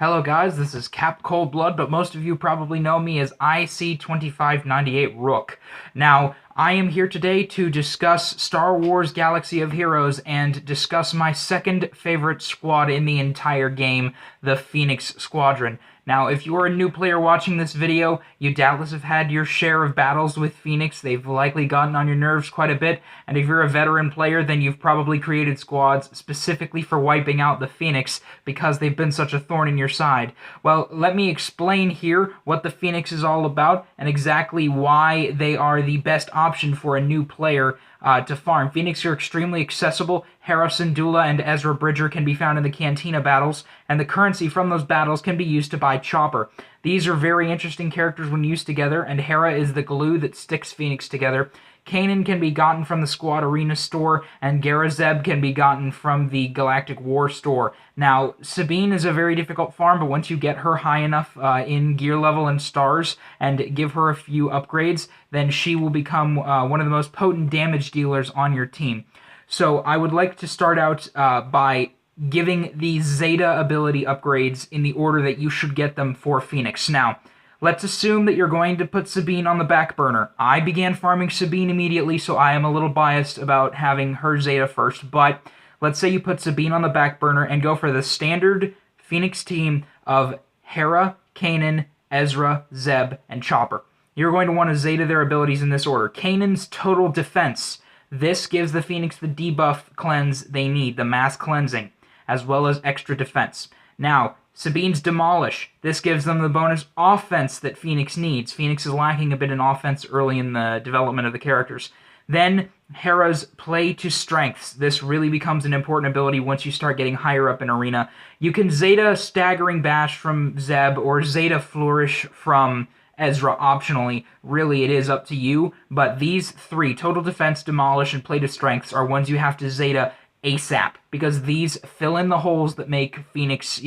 Hello guys, this is Cap Coldblood, but most of you probably know me as IC-2598 Rook. Now, I am here today to discuss Star Wars Galaxy of Heroes and discuss my second favorite squad in the entire game, the Phoenix Squadron. Now, if you're a new player watching this video, you doubtless have had your share of battles with Phoenix. They've likely gotten on your nerves quite a bit, and if you're a veteran player, then you've probably created squads specifically for wiping out the Phoenix because they've been such a thorn in your side. Well, let me explain here what the Phoenix is all about and exactly why they are the best option for a new player to farm. Phoenix are extremely accessible. Hera Syndulla and Ezra Bridger can be found in the Cantina battles, and the currency from those battles can be used to buy Chopper. These are very interesting characters when used together, and Hera is the glue that sticks Phoenix together. Kanan can be gotten from the Squad Arena store, and Garazeb can be gotten from the Galactic War store. Now, Sabine is a very difficult farm, but once you get her high enough in gear level and stars and give her a few upgrades, then she will become one of the most potent damage dealers on your team. So I would like to start out by giving the Zeta ability upgrades in the order that you should get them for Phoenix. Now, let's assume that you're going to put Sabine on the back burner. I began farming Sabine immediately, so I am a little biased about having her Zeta first, but let's say you put Sabine on the back burner and go for the standard Phoenix team of Hera, Kanan, Ezra, Zeb, and Chopper. You're going to want to Zeta their abilities in this order. Kanan's total defense. This gives the Phoenix the debuff cleanse they need, the mass cleansing, as well as extra defense. Now, Sabine's Demolish. This gives them the bonus offense that Phoenix needs. Phoenix is lacking a bit in offense early in the development of the characters. Then, Hera's Play to Strengths. This really becomes an important ability once you start getting higher up in Arena. You can Zeta Staggering Bash from Zeb or Zeta Flourish from Ezra optionally. Really, it is up to you, but these three, Total Defense, Demolish, and Play to Strengths, are ones you have to Zeta ASAP, because these fill in the holes that make Phoenix,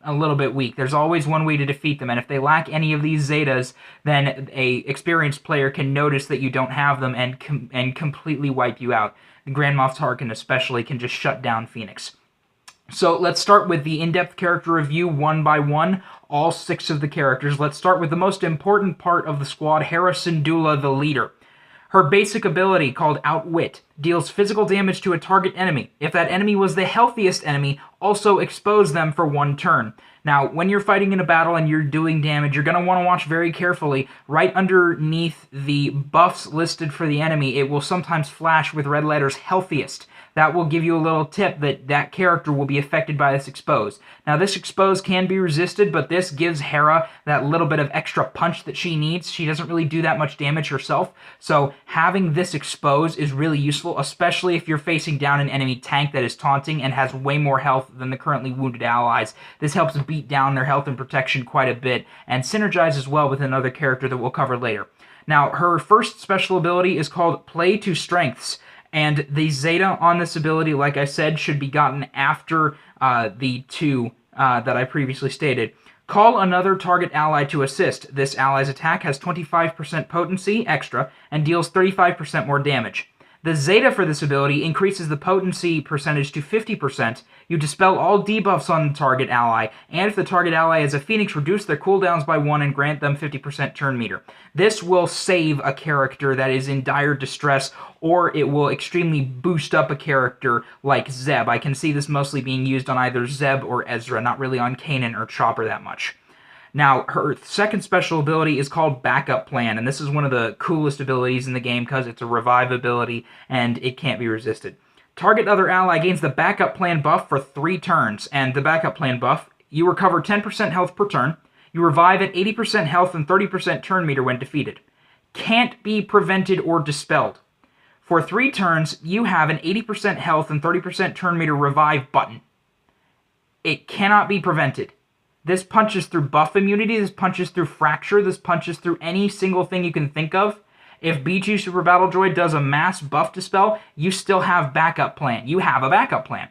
a little bit weak. There's always one way to defeat them, and if they lack any of these Zetas, then a experienced player can notice that you don't have them and completely wipe you out. Grand Moff Tarkin especially can just shut down Phoenix. So let's start with the in-depth character review one by one, all 6 of the characters. Let's start with the most important part of the squad, Hera Syndulla, the leader. Her basic ability, called Outwit, deals physical damage to a target enemy. If that enemy was the healthiest enemy, also expose them for 1 turn. Now, when you're fighting in a battle and you're doing damage, you're going to want to watch very carefully. Right underneath the buffs listed for the enemy, it will sometimes flash with red letters, healthiest. That will give you a little tip that that character will be affected by this expose. Now, this expose can be resisted, but this gives Hera that little bit of extra punch that she needs. She doesn't really do that much damage herself, so having this expose is really useful, especially if you're facing down an enemy tank that is taunting and has way more health than the currently wounded allies. This helps beat down their health and protection quite a bit, and synergizes well with another character that we'll cover later. Now, her first special ability is called Play to Strengths. And the Zeta on this ability, like I said, should be gotten after the 2 that I previously stated. Call another target ally to assist. This ally's attack has 25% potency extra and deals 35% more damage. The Zeta for this ability increases the potency percentage to 50%. You dispel all debuffs on the target ally, and if the target ally is a Phoenix, reduce their cooldowns by 1 and grant them 50% turn meter. This will save a character that is in dire distress, or it will extremely boost up a character like Zeb. I can see this mostly being used on either Zeb or Ezra, not really on Kanan or Chopper that much. Now, her second special ability is called Backup Plan, and this is one of the coolest abilities in the game because it's a revive ability and it can't be resisted. Target other ally gains the Backup Plan buff for 3 turns, and the Backup Plan buff, you recover 10% health per turn, you revive at 80% health and 30% turn meter when defeated. Can't be prevented or dispelled. For 3 turns, you have an 80% health and 30% turn meter revive button. It cannot be prevented. This punches through buff immunity, this punches through fracture, this punches through any single thing you can think of. If B2 Super Battle Droid does a mass buff dispel, you still have backup plan. You have a backup plan.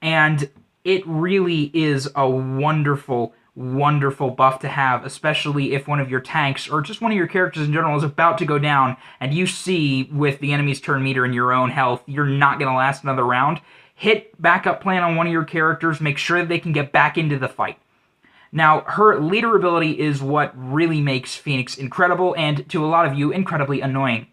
And it really is a wonderful, wonderful buff to have, especially if one of your tanks, or just one of your characters in general, is about to go down, and you see with the enemy's turn meter and your own health, you're not going to last another round. Hit backup plan on one of your characters, make sure that they can get back into the fight. Now, her leader ability is what really makes Phoenix incredible and, to a lot of you, incredibly annoying.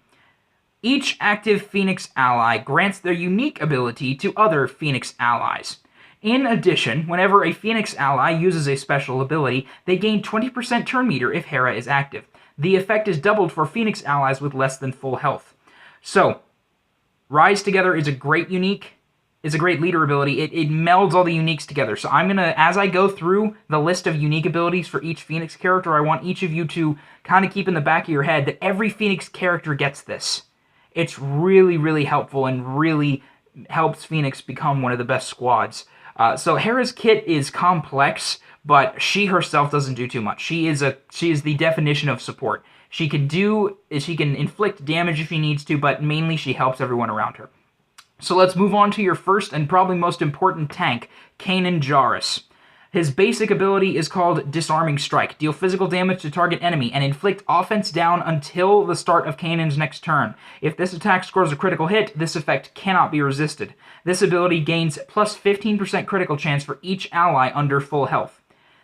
Each active Phoenix ally grants their unique ability to other Phoenix allies. In addition, whenever a Phoenix ally uses a special ability, they gain 20% turn meter if Hera is active. The effect is doubled for Phoenix allies with less than full health. So, Rise Together is a great unique, is a great leader ability. It melds all the uniques together. So I'm going to, as I go through the list of unique abilities for each Phoenix character, I want each of you to kind of keep in the back of your head that every Phoenix character gets this. It's really, really helpful and really helps Phoenix become one of the best squads. So Hera's kit is complex, but she herself doesn't do too much. She is the definition of support. She can inflict damage if she needs to, but mainly she helps everyone around her. So let's move on to your first and probably most important tank, Kanan Jarrus. His basic ability is called Disarming Strike. Deal physical damage to target enemy and inflict offense down until the start of Kanan's next turn. If this attack scores a critical hit, this effect cannot be resisted. This ability gains plus 15% critical chance for each ally under full health.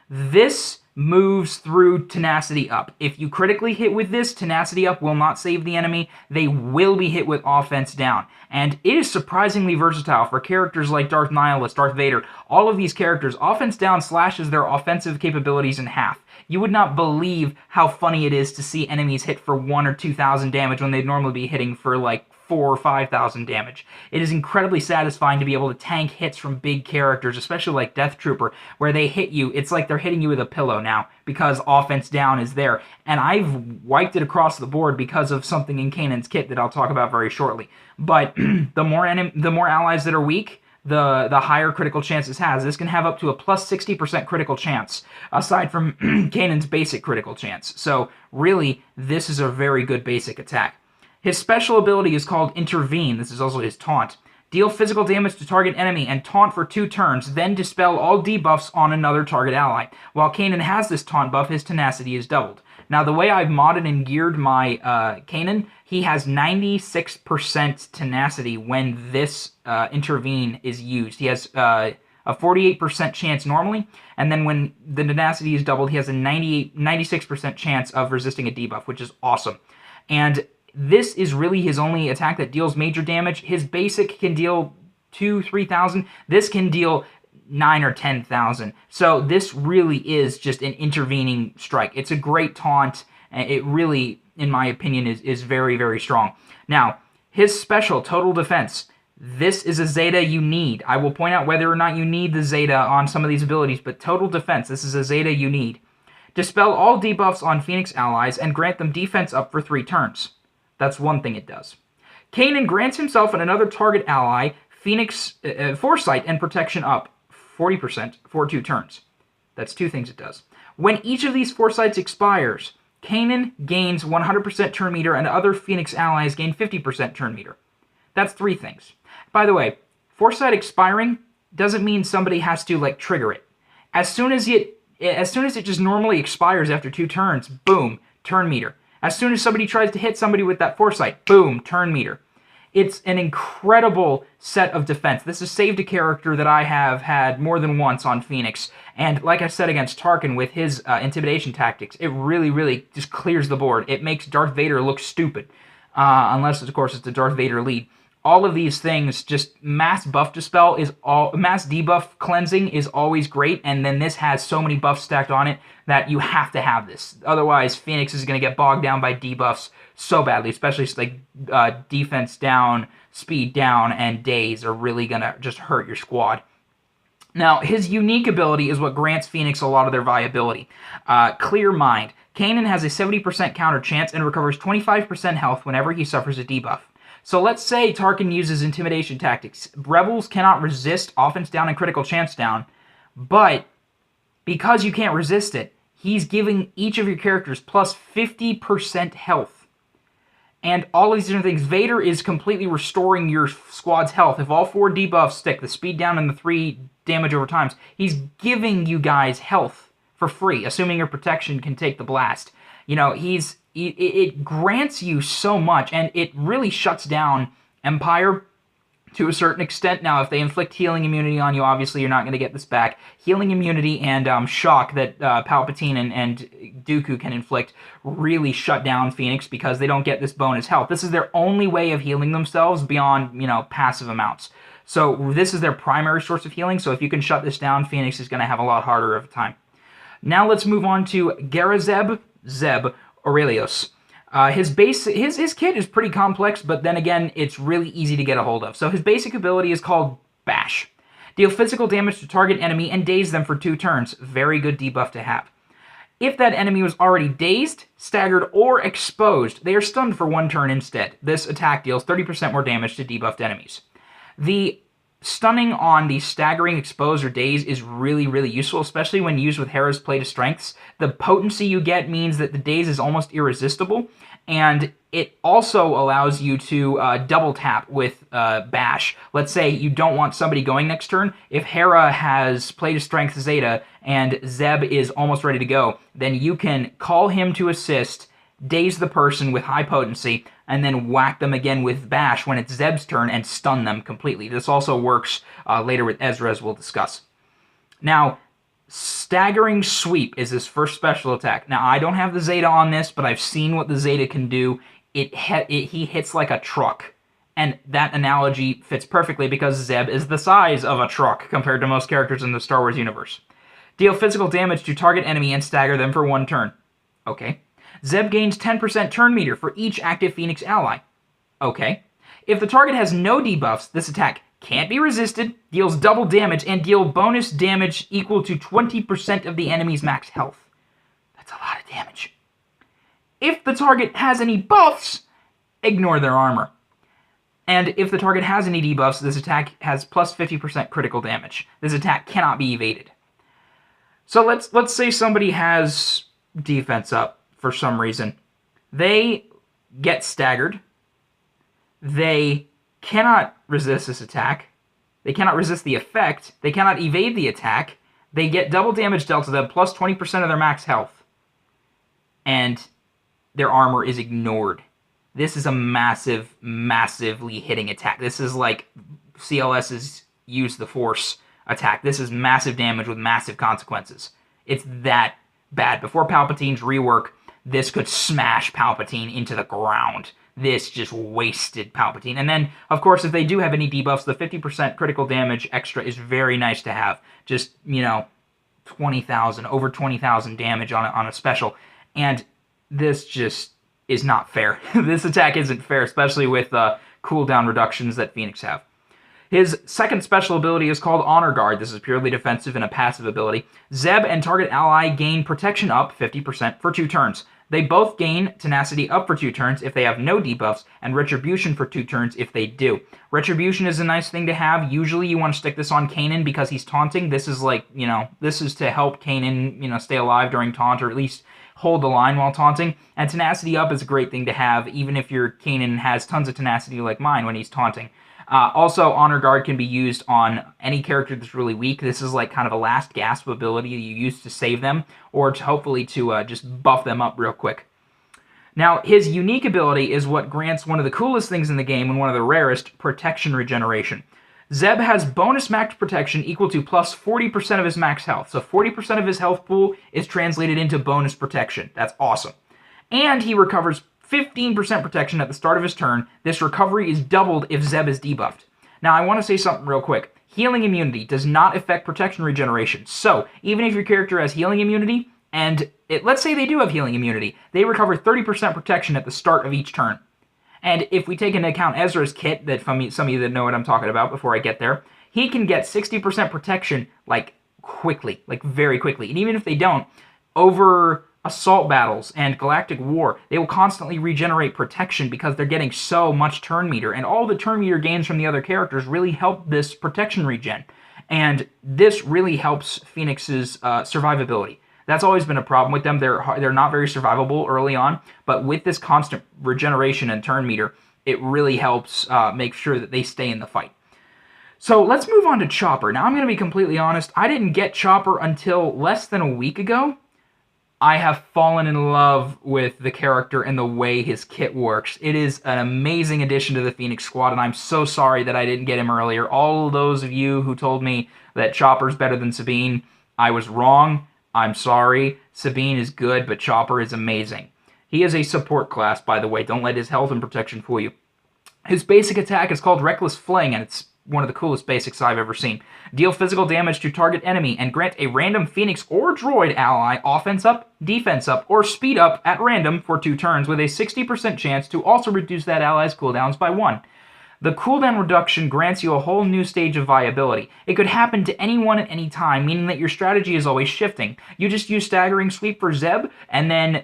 This moves through Tenacity Up. If you critically hit with this, Tenacity Up will not save the enemy. They will be hit with offense down. And it is surprisingly versatile for characters like Darth Nihilus, Darth Vader. All of these characters, offense down slashes their offensive capabilities in half. You would not believe how funny it is to see enemies hit for 1,000 or 2,000 damage when they'd normally be hitting for like 4,000 or 5,000 damage. It is incredibly satisfying to be able to tank hits from big characters, especially like Death Trooper, where they hit you. It's like they're hitting you with a pillow now because offense down is there. And I've wiped it across the board because of something in Kanan's kit that I'll talk about very shortly. But the more allies that are weak, the higher critical chance this has. This can have up to a plus 60% critical chance, aside from Kanan's basic critical chance. So really, this is a very good basic attack. His special ability is called Intervene. This is also his taunt. Deal physical damage to target enemy and taunt for 2 turns, then dispel all debuffs on another target ally. While Kanan has this taunt buff, his tenacity is doubled. Now, the way I've modded and geared my Kanan, he has 96% tenacity when this Intervene is used. He has a 48% chance normally, and then when the tenacity is doubled, he has a 96% chance of resisting a debuff, which is awesome. And this is really his only attack that deals major damage. His basic can deal 2,000-3,000. This can deal 9,000 or 10,000. So this really is just an intervening strike. It's a great taunt. It really, in my opinion, is very, very strong. Now, his special, Total Defense. This is a Zeta you need. I will point out whether or not you need the Zeta on some of these abilities, but Total Defense, this is a Zeta you need. Dispel all debuffs on Phoenix allies and grant them defense up for 3 turns. That's one thing it does. Kanan grants himself and another target ally Phoenix Foresight and Protection up 40% for 2 turns. That's 2 things it does. When each of these Foresights expires, Kanan gains 100% turn meter and other Phoenix allies gain 50% turn meter. That's 3 things. By the way, Foresight expiring doesn't mean somebody has to like trigger it. As soon as it just normally expires after 2 turns, boom, turn meter. As soon as somebody tries to hit somebody with that Foresight, boom, turn meter. It's an incredible set of defense. This has saved a character that I have had more than once on Phoenix. And like I said against Tarkin with his intimidation tactics, it really, really just clears the board. It makes Darth Vader look stupid. Unless, of course, it's the Darth Vader lead. All of these things, just mass debuff cleansing is always great, and then this has so many buffs stacked on it that you have to have this. Otherwise, Phoenix is going to get bogged down by debuffs so badly, especially like defense down, speed down, and daze are really going to just hurt your squad. Now, his unique ability is what grants Phoenix a lot of their viability. Clear Mind. Kanan has a 70% counter chance and recovers 25% health whenever he suffers a debuff. So let's say Tarkin uses intimidation tactics. Rebels cannot resist offense down and critical chance down, but because you can't resist it, he's giving each of your characters plus 50% health. And all of these different things. Vader is completely restoring your squad's health. If all 4 debuffs stick, the speed down and the 3 damage over times, he's giving you guys health for free, assuming your protection can take the blast. You know, it grants you so much, and it really shuts down Empire to a certain extent. Now, if they inflict healing immunity on you, obviously you're not going to get this back. Healing immunity and shock that Palpatine and Dooku can inflict really shut down Phoenix because they don't get this bonus health. This is their only way of healing themselves beyond, passive amounts. So this is their primary source of healing, so if you can shut this down, Phoenix is going to have a lot harder of a time. Now let's move on to Zeb Aurelius. His kit is pretty complex, but then again, it's really easy to get a hold of. So his basic ability is called Bash. Deal physical damage to target enemy and daze them for 2 turns. Very good debuff to have. If that enemy was already dazed, staggered, or exposed, they are stunned for 1 turn instead. This attack deals 30% more damage to debuffed enemies. The stunning on the staggering, exposed, or daze is really, really useful, especially when used with Hera's play to strengths. The potency you get means that the daze is almost irresistible, and it also allows you to double tap with Bash. Let's say you don't want somebody going next turn. If Hera has play to strength Zeta and Zeb is almost ready to go, then you can call him to assist, daze the person with high potency, and then whack them again with Bash when it's Zeb's turn and stun them completely. This also works later with Ezra, as we'll discuss. Now, Staggering Sweep is his first special attack. Now, I don't have the Zeta on this, but I've seen what the Zeta can do. He hits like a truck. And that analogy fits perfectly because Zeb is the size of a truck compared to most characters in the Star Wars universe. Deal physical damage to target enemy and stagger them for 1 turn. Okay. Zeb gains 10% turn meter for each active Phoenix ally. Okay. If the target has no debuffs, this attack can't be resisted, deals double damage, and deal bonus damage equal to 20% of the enemy's max health. That's a lot of damage. If the target has any buffs, ignore their armor. And if the target has any debuffs, this attack has plus 50% critical damage. This attack cannot be evaded. So let's say somebody has defense up for some reason. They get staggered. They cannot resist this attack. They cannot resist the effect. They cannot evade the attack. They get double damage dealt to them plus 20% of their max health. And their armor is ignored. This is a massively hitting attack. This is like CLS's Use the Force attack. This is massive damage with massive consequences. It's that bad. Before Palpatine's rework, this could smash Palpatine into the ground. This just wasted Palpatine. And then, of course, if they do have any debuffs, the 50% critical damage extra is very nice to have. Just, 20,000, over 20,000 damage on a special. And this just is not fair. This attack isn't fair, especially with cooldown reductions that Phoenix have. His second special ability is called Honor Guard. This is purely defensive and a passive ability. Zeb and target ally gain protection up 50% for 2 turns. They both gain tenacity up for 2 turns if they have no debuffs, and retribution for 2 turns if they do. Retribution is a nice thing to have. Usually you want to stick this on Kanan because he's taunting. This is like, this is to help Kanan, stay alive during taunt, or at least hold the line while taunting. And tenacity up is a great thing to have, even if your Kanan has tons of tenacity like mine when he's taunting. Also, Honor Guard can be used on any character that's really weak. This is like kind of a last gasp ability you use to save them, or to hopefully to just buff them up real quick. Now, his unique ability is what grants one of the coolest things in the game and one of the rarest, Protection Regeneration. Zeb has bonus max protection equal to plus 40% of his max health. So 40% of his health pool is translated into bonus protection. That's awesome. And he recovers 15% protection at the start of his turn. This recovery is doubled if Zeb is debuffed. Now, I want to say something real quick. Healing immunity does not affect protection regeneration. So, even if your character has healing immunity, and let's say they do have healing immunity, they recover 30% protection at the start of each turn. And if we take into account Ezra's kit, that some of you that know what I'm talking about before I get there, he can get 60% protection, quickly, very quickly. And even if they don't, over assault battles and galactic war, they will constantly regenerate protection because they're getting so much turn meter, and all the turn meter gains from the other characters really help this protection regen, and this really helps Phoenix's survivability. That's always been a problem with them. They're not very survivable early on, but with this constant regeneration and turn meter, it really helps make sure that they stay in the fight. So let's move on to Chopper. Now, I'm going to be completely honest, I didn't get Chopper until less than a week ago. I have fallen in love with the character and the way his kit works. It is an amazing addition to the Phoenix Squad, and I'm so sorry that I didn't get him earlier. All of those of you who told me that Chopper's better than Sabine, I was wrong. I'm sorry. Sabine is good, but Chopper is amazing. He is a support class, by the way. Don't let his health and protection fool you. His basic attack is called Reckless Fling, and it's one of the coolest basics I've ever seen. Deal physical damage to target enemy and grant a random Phoenix or Droid ally offense up, defense up, or speed up at random for 2 turns with a 60% chance to also reduce that ally's cooldowns by 1. The cooldown reduction grants you a whole new stage of viability. It could happen to anyone at any time, meaning that your strategy is always shifting. You just use Staggering Sweep for Zeb, and then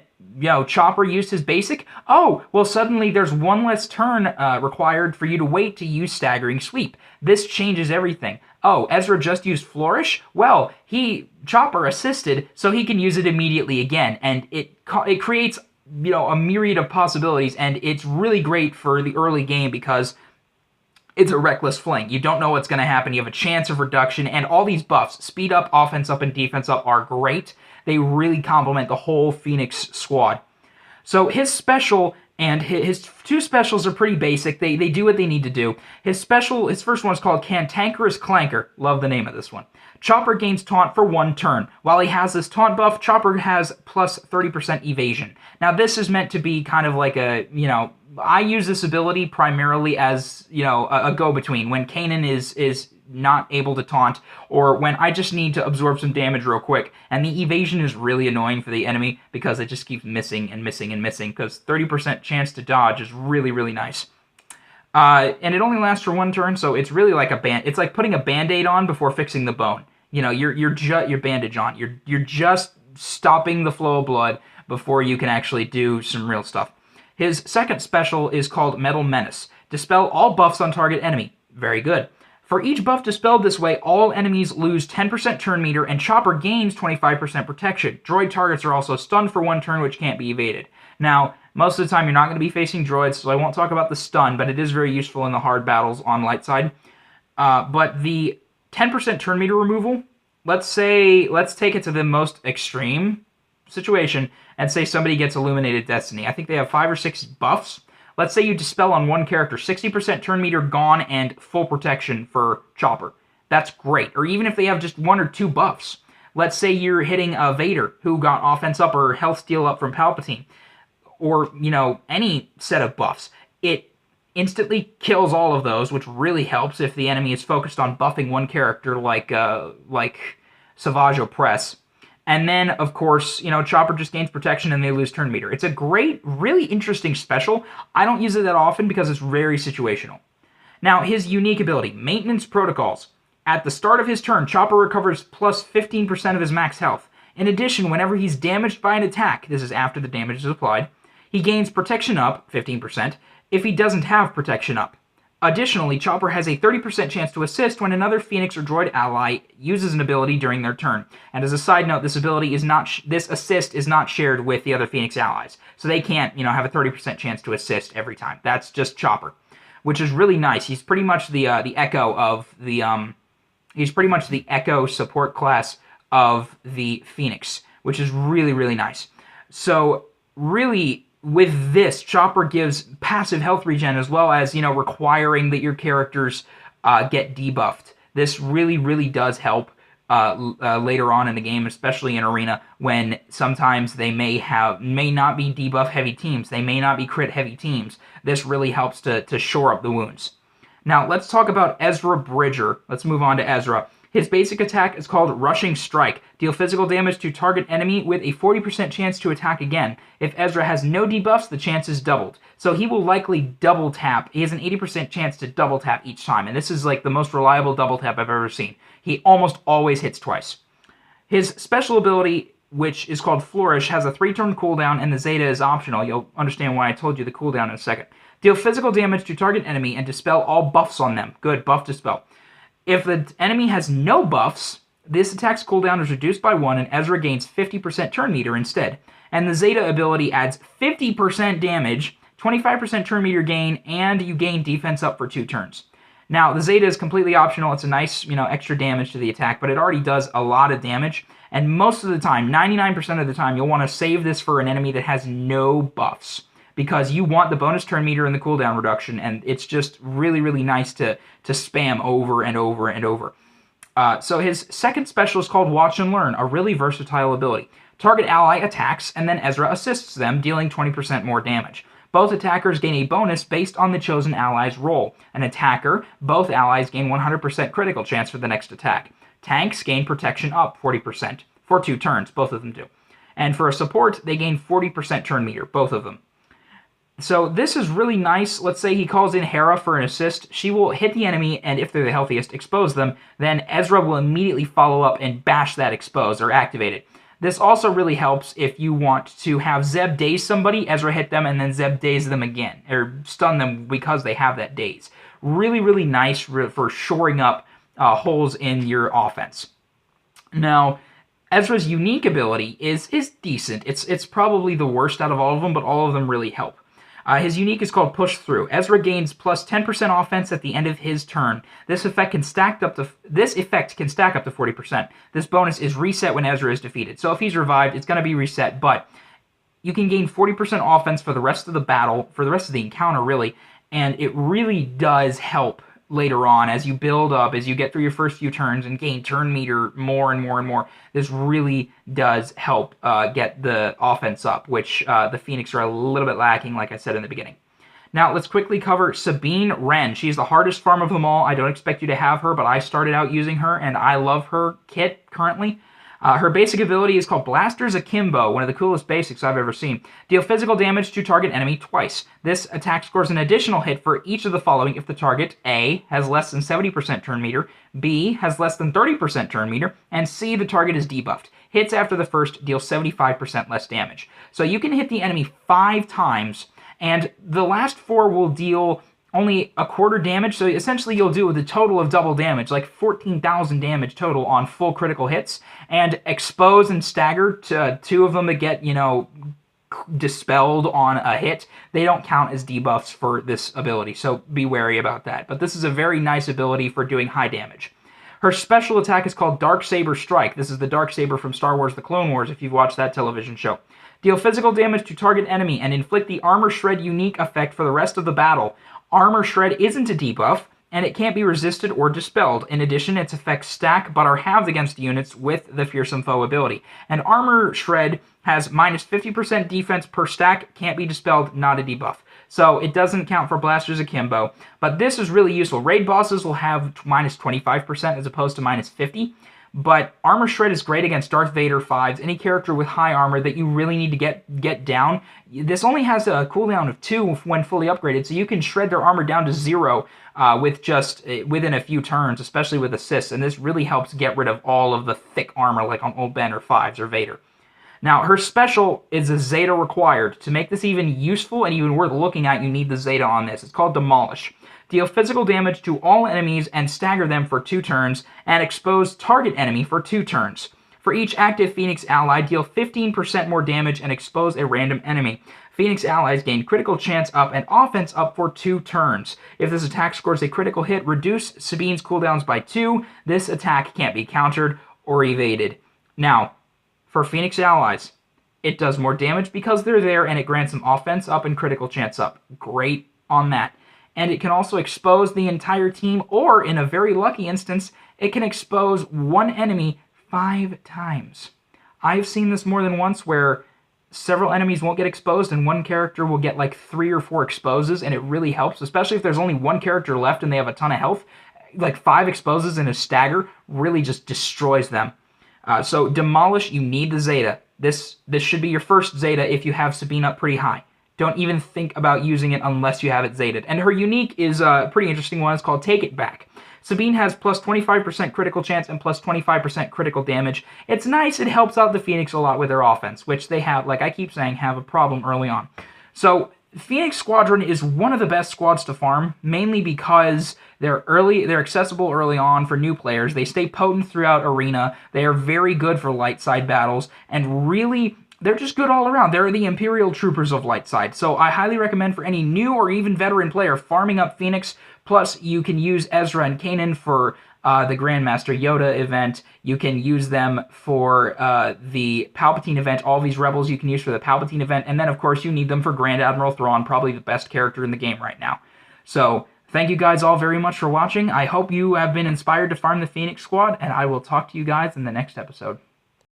Chopper used his basic. Oh, well, suddenly there's 1 less turn required for you to wait to use Staggering Sweep. This changes everything. Oh, Ezra just used Flourish? Well, Chopper assisted, so he can use it immediately again, and it creates, a myriad of possibilities, and it's really great for the early game because it's a reckless fling. You don't know what's going to happen. You have a chance of reduction, and all these buffs, speed up, offense up, and defense up, are great. They really complement the whole Phoenix squad. So his special and his 2 specials are pretty basic. They do what they need to do. His first one is called Cantankerous Clanker. Love the name of this one. Chopper gains taunt for 1 turn. While he has this taunt buff, Chopper has plus 30% evasion. Now this is meant to be kind of like a, I use this ability primarily as, a go-between. When Kanan is not able to taunt, or when I just need to absorb some damage real quick, and the evasion is really annoying for the enemy because it just keeps missing and missing and missing, because 30% chance to dodge is really, really nice. And it only lasts for 1 turn, so it's really like it's like putting a Band-Aid on before fixing the bone. Your bandage on. You're just stopping the flow of blood before you can actually do some real stuff. His second special is called Metal Menace. Dispel all buffs on target enemy. Very good. For each buff dispelled this way, all enemies lose 10% turn meter, and Chopper gains 25% protection. Droid targets are also stunned for 1 turn, which can't be evaded. Now, most of the time you're not going to be facing droids, so I won't talk about the stun, but it is very useful in the hard battles on light side. But the 10% turn meter removal, let's take it to the most extreme situation and say somebody gets Illuminated Destiny. I think they have 5 or 6 buffs. Let's say you dispel on 1 character, 60% turn meter gone and full protection for Chopper. That's great. Or even if they have just 1 or 2 buffs. Let's say you're hitting a Vader who got offense up or health steal up from Palpatine. Or, any set of buffs. It instantly kills all of those, which really helps if the enemy is focused on buffing 1 character like Savage Opress. And then, of course, Chopper just gains protection and they lose turn meter. It's a great, really interesting special. I don't use it that often because it's very situational. Now, his unique ability, Maintenance Protocols. At the start of his turn, Chopper recovers plus 15% of his max health. In addition, whenever he's damaged by an attack, this is after the damage is applied, he gains Protection Up, 15%, if he doesn't have Protection Up. Additionally, Chopper has a 30% chance to assist when another Phoenix or Droid ally uses an ability during their turn. And as a side note, this assist is not shared with the other Phoenix allies. So they can't, have a 30% chance to assist every time. That's just Chopper, which is really nice. He's pretty much the Echo of the he's pretty much the Echo support class of the Phoenix, which is really, really nice. So really, with this, Chopper gives passive health regen as well as, requiring that your characters get debuffed. This really, really does help later on in the game, especially in Arena, when sometimes they may not be debuff heavy teams. They may not be crit heavy teams. This really helps to shore up the wounds. Now, let's talk about Ezra Bridger. Let's move on to Ezra. His basic attack is called Rushing Strike. Deal physical damage to target enemy with a 40% chance to attack again. If Ezra has no debuffs, the chance is doubled. So he will likely double tap. He has an 80% chance to double tap each time, and this is like the most reliable double tap I've ever seen. He almost always hits twice. His special ability, which is called Flourish, has a 3-turn cooldown, and the Zeta is optional. You'll understand why I told you the cooldown in a second. Deal physical damage to target enemy and dispel all buffs on them. Good, buff dispel. If the enemy has no buffs, this attack's cooldown is reduced by 1, and Ezra gains 50% turn meter instead. And the Zeta ability adds 50% damage, 25% turn meter gain, and you gain defense up for 2 turns. Now, the Zeta is completely optional. It's a nice, extra damage to the attack, but it already does a lot of damage. And most of the time, 99% of the time, you'll want to save this for an enemy that has no buffs, because you want the bonus turn meter and the cooldown reduction, and it's just really, really nice to spam over and over and over. So his second special is called Watch and Learn, a really versatile ability. Target ally attacks, and then Ezra assists them, dealing 20% more damage. Both attackers gain a bonus based on the chosen ally's roll. An attacker, both allies gain 100% critical chance for the next attack. Tanks gain protection up 40% for 2 turns, both of them do. And for a support, they gain 40% turn meter, both of them. So this is really nice. Let's say he calls in Hera for an assist. She will hit the enemy, and if they're the healthiest, expose them. Then Ezra will immediately follow up and bash that expose or activate it. This also really helps if you want to have Zeb daze somebody, Ezra hit them, and then Zeb daze them again, or stun them because they have that daze. Really, really nice for shoring up holes in your offense. Now, Ezra's unique ability is decent. It's probably the worst out of all of them, but all of them really help. His unique is called Push Through. Ezra gains plus 10% offense at the end of his turn. This effect can stack up to 40%. This bonus is reset when Ezra is defeated. So if he's revived, it's going to be reset, but you can gain 40% offense for the rest of the battle, for the rest of the encounter, really, and it really does help later on as you build up, as you get through your first few turns and gain turn meter more and more and more. This really does help get the offense up, which the Phoenix are a little bit lacking, like I said in the beginning. Now, let's quickly cover Sabine Wren. She's the hardest farm of them all. I don't expect you to have her, but I started out using her, and I love her kit currently. Her basic ability is called Blasters Akimbo, one of the coolest basics I've ever seen. Deal physical damage to target enemy twice. This attack scores an additional hit for each of the following if the target A has less than 70% turn meter, B has less than 30% turn meter, and C, the target is debuffed. Hits after the first deal 75% less damage. So you can hit the enemy 5 times, and the last 4 will deal only a quarter damage, so essentially you'll do the total of double damage, like 14,000 damage total on full critical hits, and expose and stagger to 2 of them that get, dispelled on a hit. They don't count as debuffs for this ability, so be wary about that. But this is a very nice ability for doing high damage. Her special attack is called Darksaber Strike. This is the Darksaber from Star Wars The Clone Wars, if you've watched that television show. Deal physical damage to target enemy and inflict the Armor Shred unique effect for the rest of the battle. Armor Shred isn't a debuff, and it can't be resisted or dispelled. In addition, its effects stack but are halved against units with the Fearsome Foe ability. And Armor Shred has minus 50% defense per stack, can't be dispelled, not a debuff. So it doesn't count for Blasters Akimbo, but this is really useful. Raid bosses will have minus 25% as opposed to minus 50%. But Armor Shred is great against Darth Vader 5s, any character with high armor that you really need to get down. This only has a cooldown of 2 when fully upgraded, so you can shred their armor down to 0 with just within a few turns, especially with assists, and this really helps get rid of all of the thick armor like on Old Ben or 5s or Vader. Now, her special is a Zeta required. To make this even useful and even worth looking at, you need the Zeta on this. It's called Demolish. Deal physical damage to all enemies and stagger them for 2 turns, and expose target enemy for 2 turns. For each active Phoenix ally, deal 15% more damage and expose a random enemy. Phoenix allies gain critical chance up and offense up for 2 turns. If this attack scores a critical hit, reduce Sabine's cooldowns by 2. This attack can't be countered or evaded. Now, for Phoenix allies, it does more damage because they're there, and it grants them offense up and critical chance up. Great on that. And it can also expose the entire team, or in a very lucky instance, it can expose one enemy 5 times. I've seen this more than once where several enemies won't get exposed and one character will get like 3 or 4 exposes, and it really helps, especially if there's only one character left and they have a ton of health. Like 5 exposes in a stagger really just destroys them. So Demolish, you need the Zeta. This should be your first Zeta if you have Sabine up pretty high. Don't even think about using it unless you have it Zetaed. And her unique is a pretty interesting one. It's called Take It Back. Sabine has plus 25% critical chance and plus 25% critical damage. It's nice. It helps out the Phoenix a lot with their offense, which they have, like I keep saying, have a problem early on. So Phoenix Squadron is one of the best squads to farm, mainly because they're accessible early on for new players. They stay potent throughout Arena. They are very good for light side battles, and really, they're just good all around. They're the Imperial Troopers of light side. So I highly recommend for any new or even veteran player farming up Phoenix. Plus, you can use Ezra and Kanan for the Grandmaster Yoda event. You can use them for the Palpatine event. All these rebels you can use for the Palpatine event. And then, of course, you need them for Grand Admiral Thrawn, probably the best character in the game right now. So, thank you guys all very much for watching. I hope you have been inspired to farm the Phoenix Squad, and I will talk to you guys in the next episode.